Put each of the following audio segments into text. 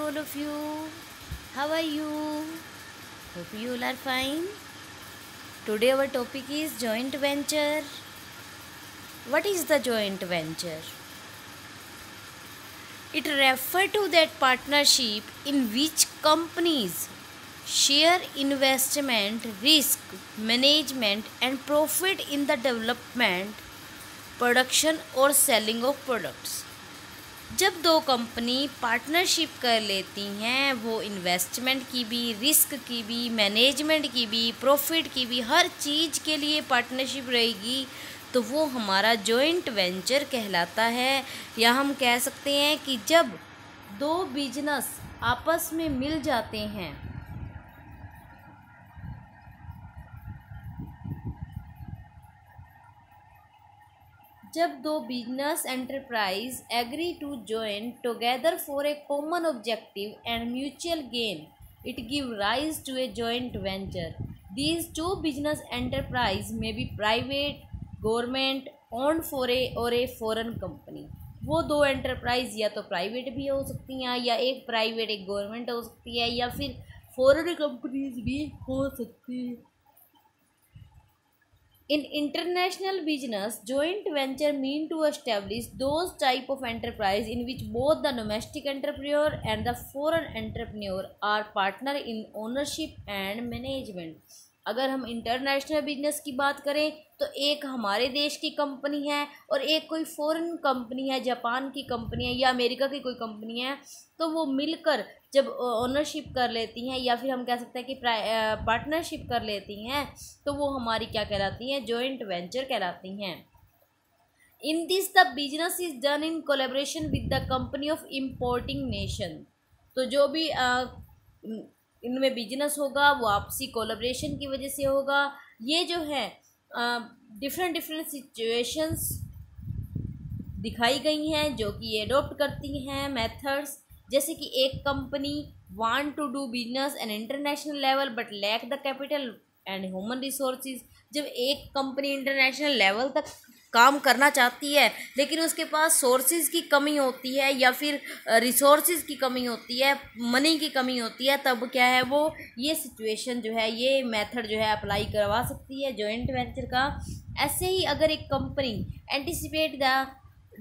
all of you. How are you? Hope you all are fine. Today our topic is joint venture. What is the joint venture? It refers to that partnership in which companies share investment, risk, management and profit in the development, production और selling of products. जब दो company partnership कर लेती हैं, वो investment की भी, risk की भी, मैनेजमेंट की भी, प्रॉफिट की भी, हर चीज़ के लिए पार्टनरशिप रहेगी, तो वो हमारा जॉइंट वेंचर कहलाता है। या हम कह सकते हैं कि जब दो बिजनेस आपस में मिल जाते हैं, जब दो business enterprise agree to join together for a common objective and mutual gain, it give rise to a joint venture. These two business enterprise में be private, government owned for a और a foreign company. वो दो enterprise या तो private भी हो सकती हैं, या एक प्राइवेट एक गवर्नमेंट हो सकती है, या फिर फॉरेन कंपनीज भी हो सकती है। In international business, joint venture mean to establish those type of enterprise in which both the domestic entrepreneur and the foreign entrepreneur are partner in ownership and management। अगर हम इंटरनेशनल बिजनेस की बात करें तो एक हमारे देश की कंपनी है और एक कोई फॉरेन कंपनी है, जापान की कंपनी है या अमेरिका की कोई कंपनी है, तो वो मिलकर जब ओनरशिप कर लेती हैं या फिर हम कह सकते हैं कि पार्टनरशिप कर लेती हैं, तो वो हमारी क्या कहलाती हैं? जॉइंट वेंचर कहलाती हैं। In this the business is done in collaboration with the company of importing nation. तो जो भी इनमें बिजनेस होगा वो आपसी कोलैबोरेशन की वजह से होगा। ये जो है डिफरेंट सिचुएशंस दिखाई गई हैं जो कि ये अडोप्ट करती हैं मेथड्स, जैसे कि एक company want to do business an international level but lack the capital and human resources. जब एक कंपनी इंटरनेशनल लेवल तक काम करना चाहती है लेकिन उसके पास सोर्सेज की कमी होती है या फिर रिसोर्सेज की कमी होती है, मनी की कमी होती है, तब क्या है वो ये सिचुएशन जो है, ये मेथड जो है अप्लाई करवा सकती है जॉइंट वेंचर का। ऐसे ही अगर एक company anticipate the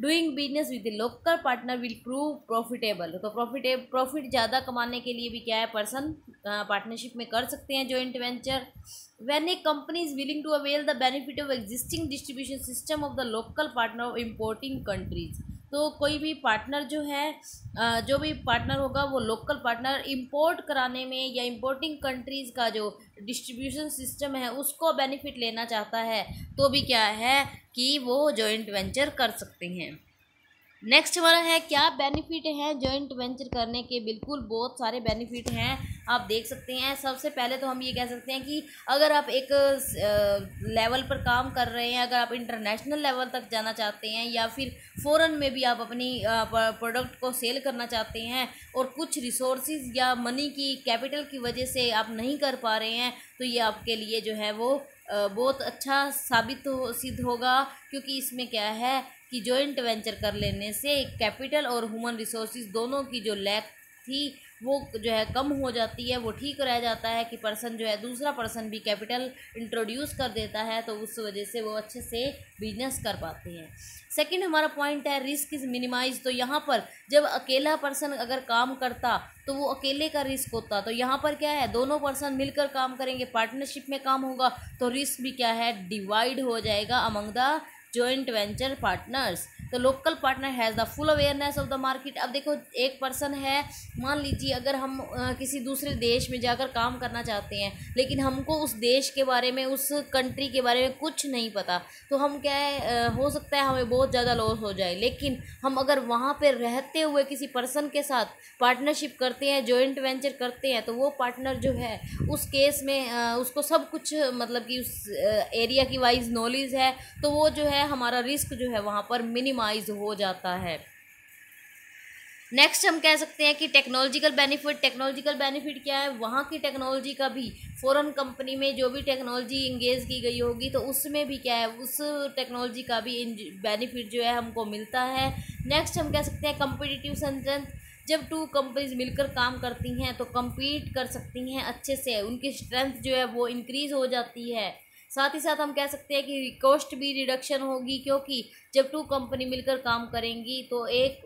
doing business with local partner will prove profitable, तो प्रॉफिट ज़्यादा कमाने के लिए भी क्या है पर्सन पार्टनरशिप में कर सकते हैं joint venture. When a company is willing to avail the benefit of existing distribution system of the local partner of importing countries. तो कोई भी पार्टनर जो है, जो भी पार्टनर होगा वो लोकल पार्टनर इंपोर्ट कराने में या इंपोर्टिंग कंट्रीज़ का जो डिस्ट्रीब्यूशन सिस्टम है उसको बेनिफिट लेना चाहता है, तो भी क्या है कि वो जॉइंट वेंचर कर सकते हैं। नेक्स्ट हमारा है क्या बेनिफिट है जॉइंट वेंचर करने के? बिल्कुल बहुत सारे बेनिफिट हैं, आप देख सकते हैं। सबसे पहले तो हम ये कह सकते हैं कि अगर आप एक लेवल पर काम कर रहे हैं, अगर आप इंटरनेशनल लेवल तक जाना चाहते हैं या फिर फ़ॉरेन में भी आप अपनी प्रोडक्ट को सेल करना चाहते हैं और कुछ रिसोर्सेज या मनी की कैपिटल की वजह से आप नहीं कर पा रहे हैं, तो ये आपके लिए जो है वो बहुत अच्छा सिद्ध होगा, क्योंकि इसमें क्या है कि जॉइंट वेंचर कर लेने से कैपिटल और ह्यूमन रिसोर्सेज दोनों की जो लैक थी वो जो है कम हो जाती है, वो ठीक रह जाता है कि पर्सन जो है दूसरा पर्सन भी कैपिटल इंट्रोड्यूस कर देता है, तो उस वजह से वो अच्छे से बिजनेस कर पाते हैं। सेकंड हमारा पॉइंट है रिस्क इज़ मिनिमाइज। तो यहाँ पर जब अकेला पर्सन अगर काम करता तो वो अकेले का रिस्क होता, तो यहाँ पर क्या है दोनों पर्सन मिलकर काम करेंगे, पार्टनरशिप में काम होगा, तो रिस्क भी क्या है डिवाइड हो जाएगा among the joint venture partners. तो local partner has the full awareness of the market. अब देखो एक पर्सन है, मान लीजिए अगर हम किसी दूसरे देश में जाकर काम करना चाहते हैं लेकिन हमको उस देश के बारे में, उस कंट्री के बारे में कुछ नहीं पता, तो हम क्या है हो सकता है हमें बहुत ज़्यादा लॉस हो जाए। लेकिन हम अगर वहाँ पर रहते हुए किसी पर्सन के साथ पार्टनरशिप करते हैं, जॉइंट वेंचर करते हैं, तो वो पार्टनर जो है उस केस में उसको सब कुछ मतलब कि उस एरिया की वाइज नॉलेज है, तो वो जो है हमारा रिस्क जो है वहाँ पर मिनिमाइज हो जाता है। नेक्स्ट हम कह सकते हैं कि टेक्नोलॉजिकल बेनिफिट। टेक्नोलॉजिकल बेनिफिट क्या है? वहाँ की टेक्नोलॉजी का भी फॉरेन कंपनी में जो भी टेक्नोलॉजी इंगेज की गई होगी तो उसमें भी क्या है उस टेक्नोलॉजी का भी बेनिफिट जो है हमको मिलता है। नेक्स्ट हम कह सकते हैं कम्पिटिटिव स्ट्रेंथ। जब टू कंपनीज मिलकर काम करती हैं तो compete कर सकती हैं अच्छे से, उनकी स्ट्रेंथ जो है वो इंक्रीज़ हो जाती है। साथ ही साथ हम कह सकते हैं कि कॉस्ट भी रिडक्शन होगी, क्योंकि जब टू कंपनी मिलकर काम करेंगी तो एक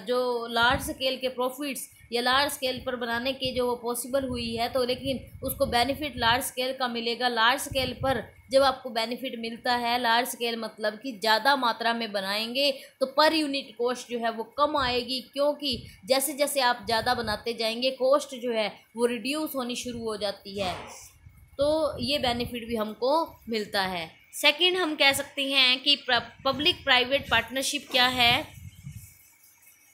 जो लार्ज स्केल के प्रॉफिट्स या लार्ज स्केल पर बनाने के जो वो पॉसिबल हुई है, तो लेकिन उसको बेनिफिट लार्ज स्केल का मिलेगा। लार्ज स्केल पर जब आपको बेनिफिट मिलता है, लार्ज स्केल मतलब कि ज़्यादा मात्रा में बनाएंगे तो पर यूनिट कॉस्ट जो है वो कम आएगी, क्योंकि जैसे जैसे आप ज़्यादा बनाते जाएंगे कॉस्ट जो है वो रिड्यूस होनी शुरू हो जाती है। तो ये बेनिफिट भी हमको मिलता है। सेकंड हम कह सकते हैं कि पब्लिक प्राइवेट पार्टनरशिप क्या है।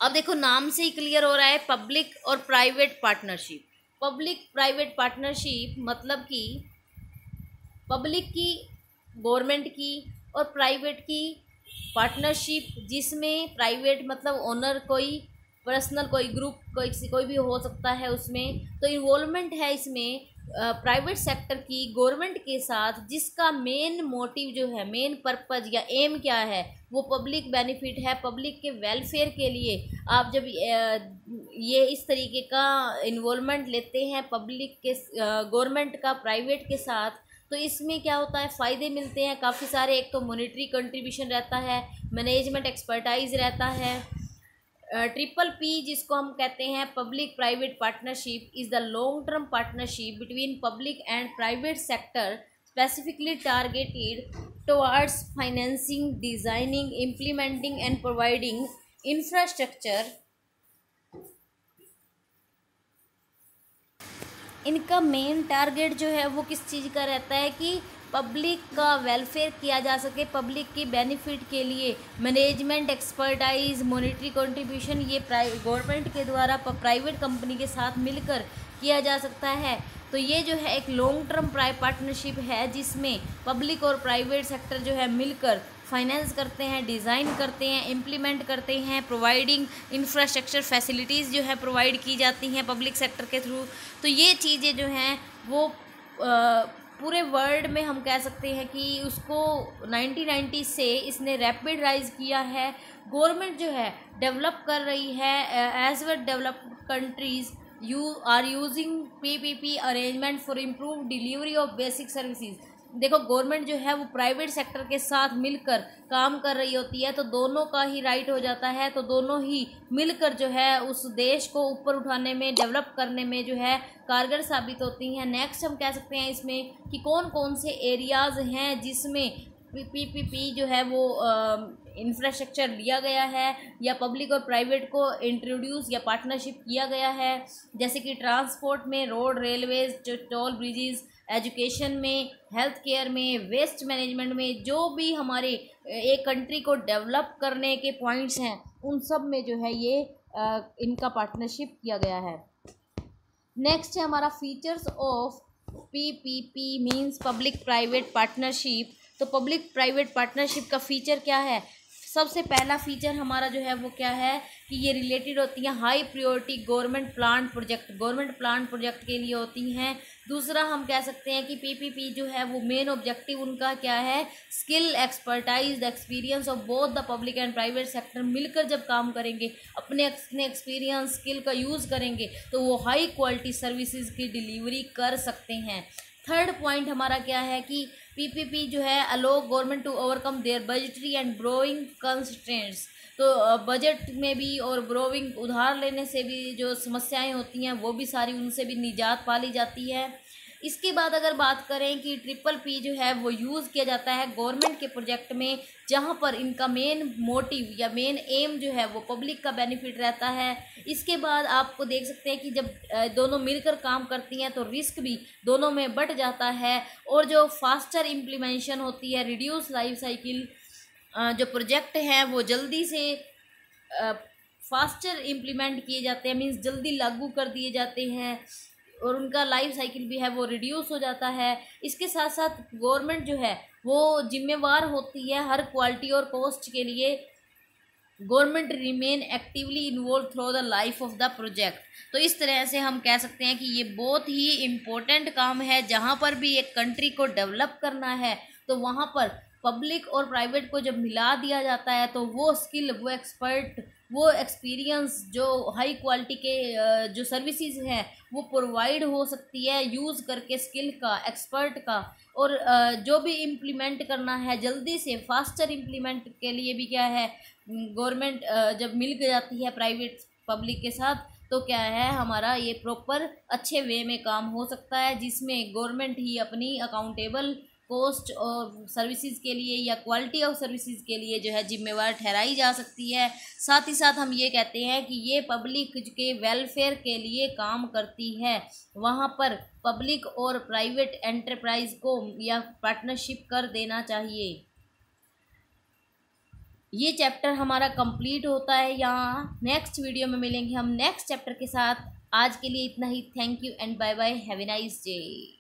अब देखो नाम से ही क्लियर हो रहा है, पब्लिक और private partnership. Public private partnership मतलब कि पब्लिक की, गवर्नमेंट की और प्राइवेट की पार्टनरशिप, जिसमें प्राइवेट मतलब ओनर कोई पर्सनल, कोई ग्रुप, कोई भी हो सकता है उसमें, तो इन्वॉल्वमेंट है इसमें प्राइवेट सेक्टर की गवर्नमेंट के साथ, जिसका मेन मोटिव जो है, मेन पर्पज़ या एम क्या है, वो पब्लिक बेनिफिट है, पब्लिक के वेलफेयर के लिए। आप जब ये इस तरीके का इन्वॉल्वमेंट लेते हैं पब्लिक के गवर्नमेंट का प्राइवेट के साथ, तो इसमें क्या होता है, फ़ायदे मिलते हैं काफ़ी सारे। एक तो मॉनेटरी कंट्रीब्यूशन रहता है, मैनेजमेंट एक्सपर्टाइज रहता है। ट्रिपल पी जिसको हम कहते हैं public private partnership is the long term partnership between public and private sector specifically targeted towards financing, designing, implementing and providing infrastructure. इनका मेन टारगेट जो है वो किस चीज़ का रहता है कि पब्लिक का वेलफेयर किया जा सके, पब्लिक की बेनिफिट के लिए मैनेजमेंट एक्सपर्टाइज, मॉनेटरी कंट्रीब्यूशन ये गवर्नमेंट के द्वारा प्राइवेट कंपनी के साथ मिलकर किया जा सकता है। तो ये जो है एक लॉन्ग टर्म पार्टनरशिप है, जिसमें पब्लिक और प्राइवेट सेक्टर जो है मिलकर फाइनेंस करते हैं, डिज़ाइन करते हैं, इम्प्लीमेंट करते हैं, प्रोवाइडिंग इंफ्रास्ट्रक्चर फैसिलिटीज़ जो है प्रोवाइड की जाती हैं पब्लिक सेक्टर के थ्रू। तो ये चीज़ें जो हैं वो पूरे वर्ल्ड में हम कह सकते हैं कि उसको 1990 से इसने रैपिड राइज किया है। गवर्नमेंट जो है डेवलप कर रही है, as well developed countries are using PPP arrangement for improve delivery of basic services. देखो गवर्नमेंट जो है वो प्राइवेट सेक्टर के साथ मिलकर काम कर रही होती है, तो दोनों का ही राइट हो जाता है, तो दोनों ही मिलकर जो है उस देश को ऊपर उठाने में, डेवलप करने में जो है कारगर साबित होती हैं। नेक्स्ट हम कह सकते हैं इसमें कि कौन कौन से एरियाज़ हैं जिसमें पीपीपी जो है वो इंफ्रास्ट्रक्चर लिया गया है या पब्लिक और प्राइवेट को इंट्रोड्यूस या पार्टनरशिप किया गया है, जैसे कि ट्रांसपोर्ट में, road, railways, toll bridges, education में, हेल्थ केयर में, वेस्ट मैनेजमेंट में, जो भी हमारे एक कंट्री को डेवलप करने के पॉइंट्स हैं उन सब में जो है ये इनका पार्टनरशिप किया गया है। नेक्स्ट है हमारा features of PPP means public private partnership. तो पब्लिक प्राइवेट पार्टनरशिप का फीचर क्या है? सबसे पहला फीचर हमारा जो है वो क्या है कि ये रिलेटेड होती हैं high priority government plan project के लिए होती हैं। दूसरा हम कह सकते हैं कि पीपीपी जो है वो मेन ऑब्जेक्टिव उनका क्या है, skill, expertise, the experience of both the public and private sector मिलकर जब काम करेंगे, अपने एक्सपीरियंस, स्किल का यूज़ करेंगे, तो वो हाई क्वालिटी सर्विसेज की डिलीवरी कर सकते हैं। थर्ड पॉइंट हमारा क्या है कि पीपीपी जो है allow government to overcome their budgetary and borrowing constraints. तो बजट में भी और ब्रोइंग उधार लेने से भी जो समस्याएं होती हैं वो भी सारी उनसे भी निजात पा ली जाती है। इसके बाद अगर बात करें कि ट्रिपल पी जो है वो यूज़ किया जाता है गवर्नमेंट के प्रोजेक्ट में, जहाँ पर इनका मेन मोटिव या मेन एम जो है वो पब्लिक का बेनिफिट रहता है। इसके बाद आपको देख सकते हैं कि जब दोनों मिलकर काम करती हैं तो रिस्क भी दोनों में बढ़ जाता है, और जो फास्टर इम्प्लीमेंशन होती है, रिड्यूस लाइफ साइकिल, जो प्रोजेक्ट हैं वो जल्दी से फास्टर इम्प्लीमेंट किए जाते हैं, मीन्स जल्दी लागू कर दिए जाते हैं, और उनका लाइफ साइकिल भी है वो रिड्यूस हो जाता है। इसके साथ साथ गवर्नमेंट जो है वो जिम्मेवार होती है हर क्वालिटी और कॉस्ट के लिए। Government remain actively involve through the life of the project. तो इस तरह से हम कह सकते हैं कि ये बहुत ही इम्पोर्टेंट काम है। जहाँ पर भी एक कंट्री को डेवलप करना है तो वहाँ पर पब्लिक और प्राइवेट को जब मिला दिया जाता है तो वो स्किल, वो एक्सपर्ट, वो एक्सपीरियंस, जो हाई क्वालिटी के जो सर्विसेज हैं वो प्रोवाइड हो सकती है यूज़ करके स्किल का, एक्सपर्ट का। और जो भी इम्प्लीमेंट करना है जल्दी से फास्टर इम्प्लीमेंट के लिए भी क्या है, गवर्नमेंट जब मिल जाती है प्राइवेट पब्लिक के साथ तो क्या है, हमारा ये प्रॉपर अच्छे वे में काम हो सकता है, जिसमें गवर्नमेंट ही अपनी अकाउंटेबल कॉस्ट और सर्विसेज के लिए या क्वालिटी ऑफ सर्विसेज के लिए जो है जिम्मेवार ठहराई जा सकती है। साथ ही साथ हम ये कहते हैं कि ये पब्लिक के वेलफेयर के लिए काम करती है। वहाँ पर पब्लिक और प्राइवेट एंटरप्राइज को या पार्टनरशिप कर देना चाहिए। ये चैप्टर हमारा कंप्लीट होता है यहाँ। नेक्स्ट वीडियो में मिलेंगे हम नेक्स्ट चैप्टर के साथ। आज के लिए इतना ही। Thank you and bye bye. Have a nice day.